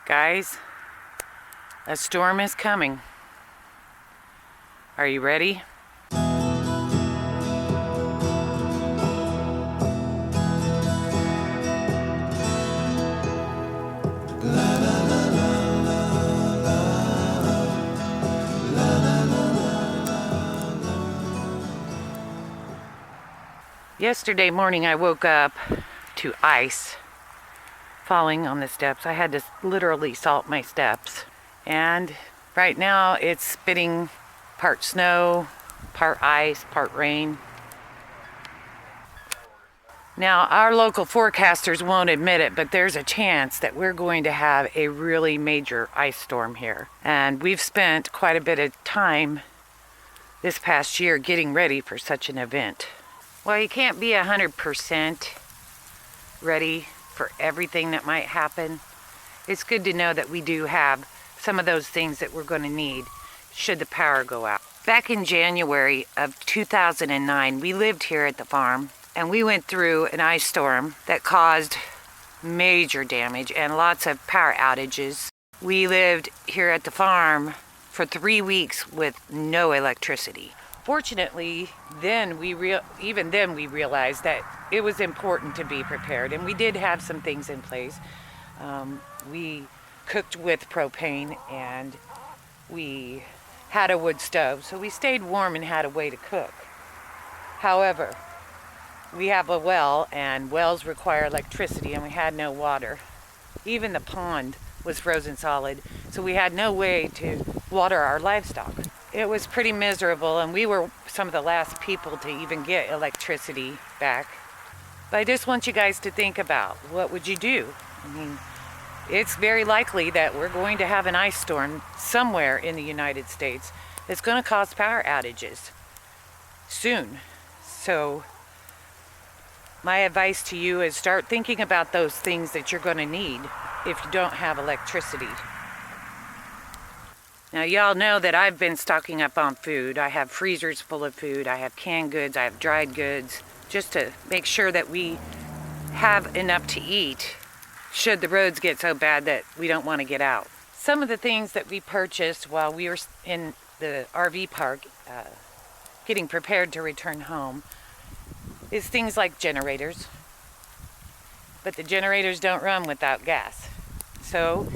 Guys, a storm is coming. Are you ready? Yesterday morning I woke up to ice falling on the steps. I had to literally salt my steps. And right now it's spitting part snow, part ice, part rain. Now, our local forecasters won't admit it, but there's a chance that we're going to have a really major ice storm here. And we've spent quite a bit of time this past year getting ready for such an event. Well, you can't be 100% ready for everything that might happen. It's good to know that we do have some of those things that we're going to need should the power go out. Back in January of 2009, we lived here at the farm, and we went through an ice storm that caused major damage and lots of power outages. We lived here at the farm for 3 weeks with no electricity. Fortunately, even then we realized that it was important to be prepared, and we did have some things in place. We cooked with propane, and we had a wood stove, so we stayed warm and had a way to cook. However, we have a well, and wells require electricity, and we had no water. Even the pond was frozen solid, so we had no way to water our livestock. It was pretty miserable, and we were some of the last people to even get electricity back. But I just want you guys to think about, what would you do? I mean, it's very likely that we're going to have an ice storm somewhere in the United States that's going to cause power outages soon. So my advice to you is start thinking about those things that you're going to need if you don't have electricity. Now, y'all know that I've been stocking up on food. I have freezers full of food. I have canned goods. I have dried goods, just to make sure that we have enough to eat should the roads get so bad that we don't want to get out. Some of the things that we purchased while we were in the RV park getting prepared to return home is things like generators. But the generators don't run without gas. So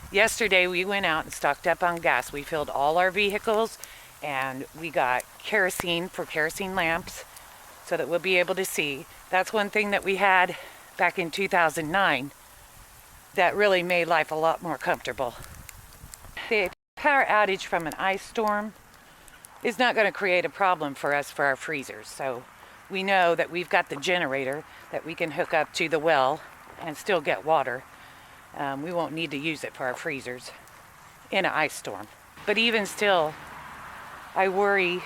yesterday we went out and stocked up on gas. We filled all our vehicles, and we got kerosene for kerosene lamps so that we'll be able to see. That's one thing that we had back in 2009 that really made life a lot more comfortable. The power outage from an ice storm is not going to create a problem for us for our freezers. So we know that we've got the generator that we can hook up to the well and still get water. We won't need to use it for our freezers in an ice storm. But even still, I worry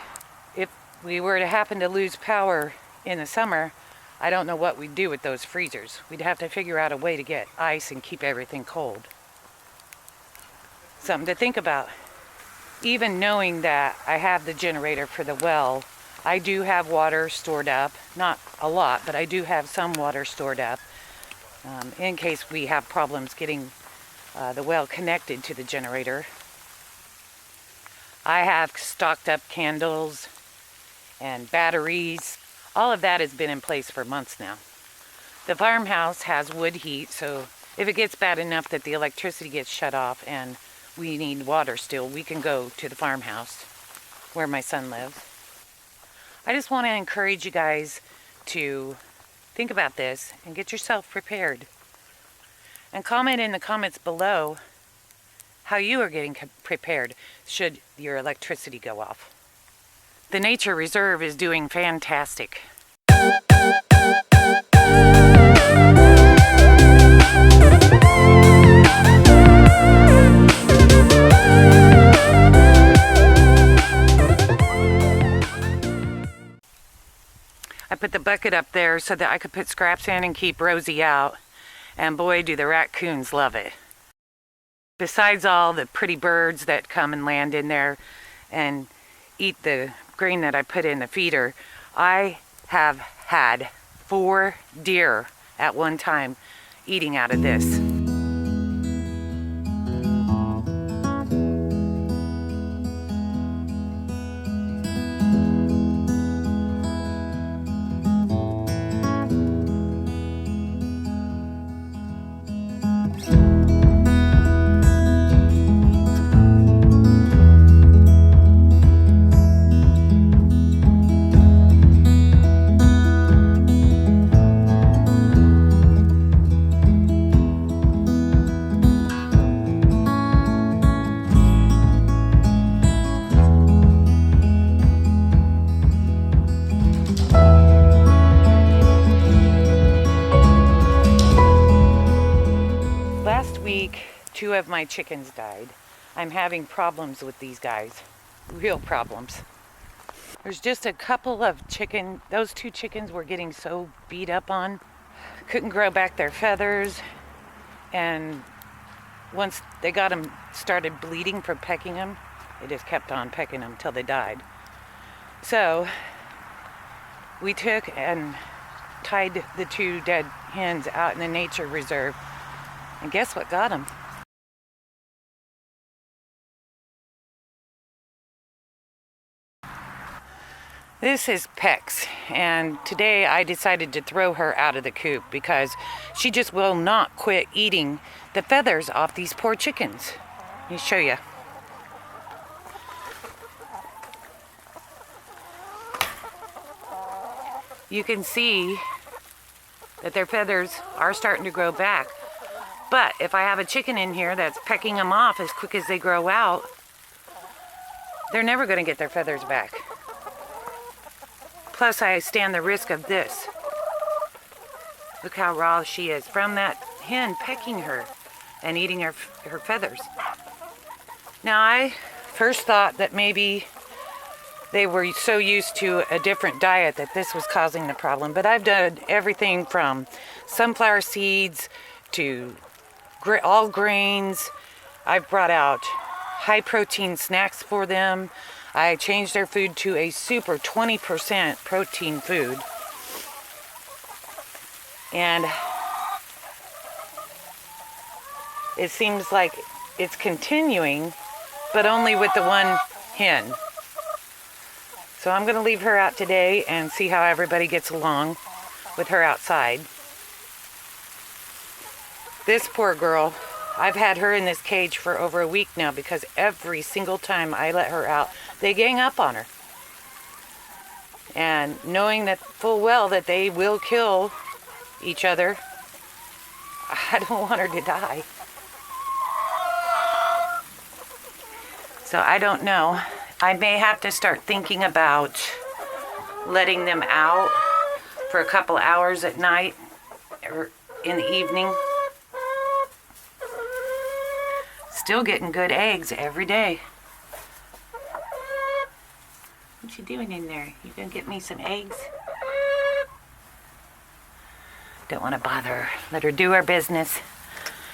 if we were to happen to lose power in the summer, I don't know what we'd do with those freezers. We'd have to figure out a way to get ice and keep everything cold. Something to think about. Even knowing that I have the generator for the well, I do have water stored up. Not a lot, but I do have some water stored up in case we have problems getting the well connected to the generator. I have stocked up candles and batteries. All of that has been in place for months now. The farmhouse has wood heat, so if it gets bad enough that the electricity gets shut off and we need water still, we can go to the farmhouse where my son lives. I just want to encourage you guys to think about this and get yourself prepared. And comment in the comments below how you are getting prepared should your electricity go off. The Nature Reserve is doing fantastic. I put the bucket up there so that I could put scraps in and keep Rosie out. And boy, do the raccoons love it. Besides all the pretty birds that come and land in there and eat the grain that I put in the feeder, I have had 4 deer at one time eating out of this. Last week, 2 of my chickens died. I'm having problems with these guys. Real problems. There's just a couple of those 2 chickens were getting so beat up on. Couldn't grow back their feathers. And once they got them started bleeding from pecking them, they just kept on pecking them till they died. So we took and tied the 2 dead hens out in the nature reserve. And guess what got them? This is Pex, and today I decided to throw her out of the coop because she just will not quit eating the feathers off these poor chickens. Let me show you. You can see that their feathers are starting to grow back. But if I have a chicken in here that's pecking them off as quick as they grow out, they're never going to get their feathers back. Plus, I stand the risk of this. Look how raw she is from that hen pecking her and eating her feathers. Now, I first thought that maybe they were so used to a different diet that this was causing the problem. But I've done everything from sunflower seeds to all grains. I've brought out high protein snacks for them. I changed their food to a super 20% protein food. And it seems like it's continuing, but only with the one hen. So I'm going to leave her out today and see how everybody gets along with her outside. This poor girl, I've had her in this cage for over a week now because every single time I let her out, they gang up on her. And knowing that full well that they will kill each other, I don't want her to die. So I don't know. I may have to start thinking about letting them out for a couple hours at night or in the evening. Still getting good eggs every day. What you doing in there? You gonna get me some eggs? Don't want to bother her. Let her do her business.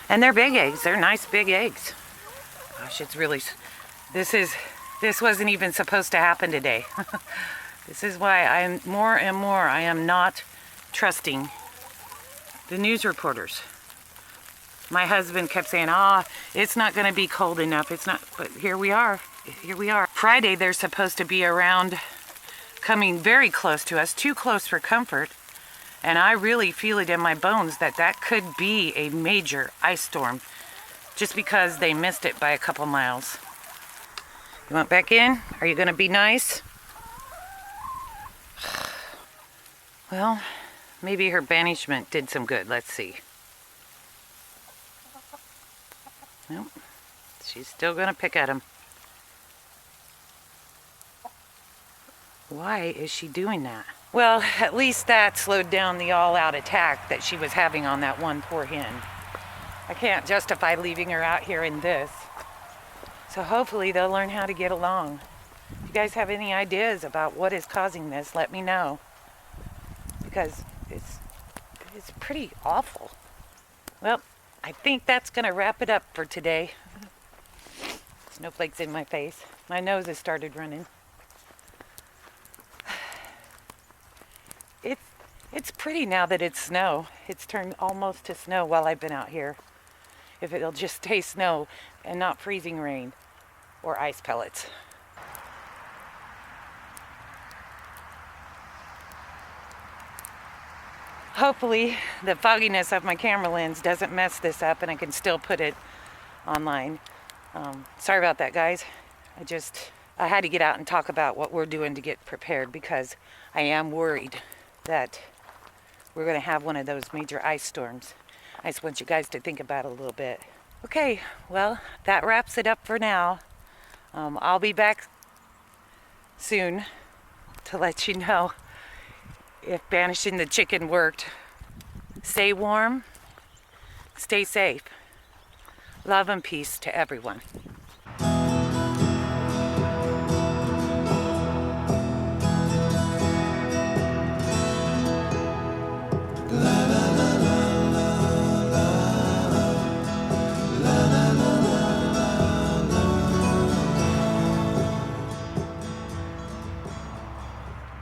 And they're big eggs. They're nice big eggs. Gosh, it's really... This wasn't even supposed to happen today. This is why I'm more and more I am not trusting the news reporters. My husband kept saying, it's not going to be cold enough. It's not, but here we are. Here we are. Friday, they're supposed to be around, coming very close to us, too close for comfort. And I really feel it in my bones that could be a major ice storm just because they missed it by a couple miles. You want back in? Are you going to be nice? Well, maybe her banishment did some good. Let's see. Nope. She's still going to pick at him. Why is she doing that? Well, at least that slowed down the all-out attack that she was having on that one poor hen. I can't justify leaving her out here in this. So hopefully they'll learn how to get along. If you guys have any ideas about what is causing this, let me know. Because it's pretty awful. Well, I think that's going to wrap it up for today. Snowflakes in my face. My nose has started running. It's pretty now that it's snow. It's turned almost to snow while I've been out here. If it'll just stay snow and not freezing rain or ice pellets. Hopefully the fogginess of my camera lens doesn't mess this up and I can still put it online. Sorry about that, guys. I had to get out and talk about what we're doing to get prepared because I am worried that we're going to have one of those major ice storms. I just want you guys to think about it a little bit. Okay, well, that wraps it up for now. I'll be back soon to let you know if banishing the chicken worked. Stay warm, stay safe. Love and peace to everyone.